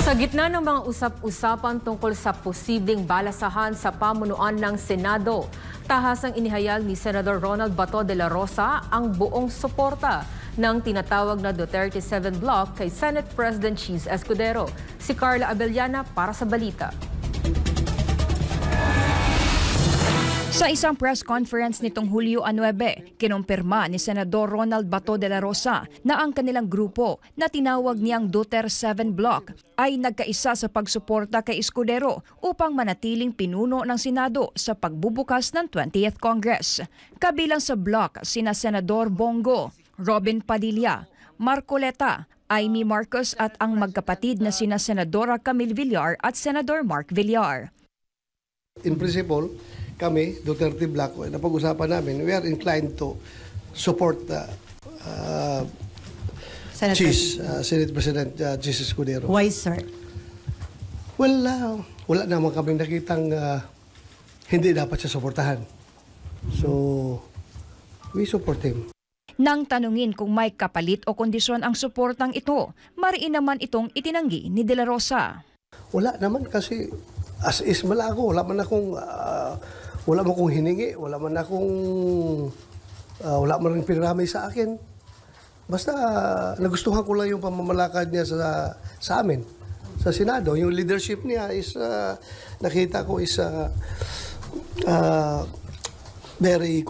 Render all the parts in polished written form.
Sa gitna ng mga usap-usapan tungkol sa posibleng balasahan sa pamunuan ng Senado, tahasang inihayag ni Senador Ronald Bato de la Rosa ang buong suporta ng tinatawag na Duterte 7 Block kay Senate President Cheese Escudero. Si Carla Abellana para sa balita. Sa isang press conference nitong Hulyo 9, kinumpirma ni Senador Ronald Bato de la Rosa na ang kanilang grupo na tinawag niyang Duterte 7 Block ay nagkaisa sa pagsuporta kay Escudero upang manatiling pinuno ng Senado sa pagbubukas ng 20th Congress. Kabilang sa block sina Senador Bongo, Robin Padilla, Marcoleta, Amy Marcos at ang magkapatid na sina Senadora Camille Villar at Senador Mark Villar. In principle, kami, Duterte Block, napag-usapan namin, we are inclined to support Senate President Cheese Escudero. Why, sir? Well, wala naman kami nakitang hindi dapat siya suportahan. So, we support him. Nang tanungin kung may kapalit o kondisyon ang suportang ito, mariin naman itong itinanggi ni De La Rosa. Wala naman kasi as is malago, wala man akong hiningi, wala man rin pinarami sa akin. Basta nagustuhan ko lang yung pamamalakad niya sa amin, sa Senado. Yung leadership niya is, nakita ko is very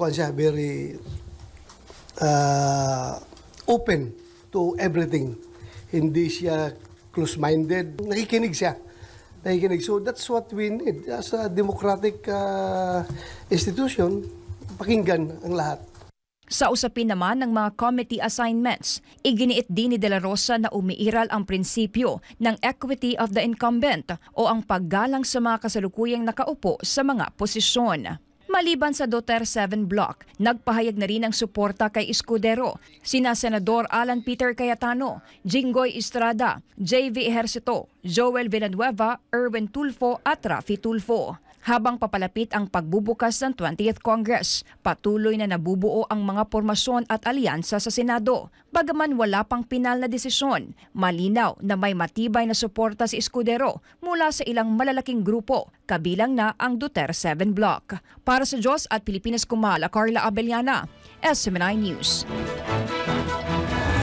open to everything. Hindi siya close-minded. Nakikinig siya. So that's what we need as a democratic institution, pakinggan ang lahat. Sa usapin naman ng mga committee assignments, iginiit din ni De La Rosa na umiiral ang prinsipyo ng equity of the incumbent o ang paggalang sa mga kasalukuyang nakaupo sa mga posisyon. Maliban sa Duterte 7 Block, nagpahayag na rin ng suporta kay Escudero sina Senador Alan Peter Cayetano, Jinggoy Estrada, J.V. Ejercito, Joel Villanueva, Erwin Tulfo at Rafi Tulfo. Habang papalapit ang pagbubukas ng 20th Congress, patuloy na nabubuo ang mga pormasyon at alyansa sa Senado. Bagaman wala pang pinal na desisyon, malinaw na may matibay na suporta si Escudero mula sa ilang malalaking grupo, kabilang na ang Duterte 7 Block. Para sa Diyos at Pilipinas Kumala, Carla Abellana, SMNI News.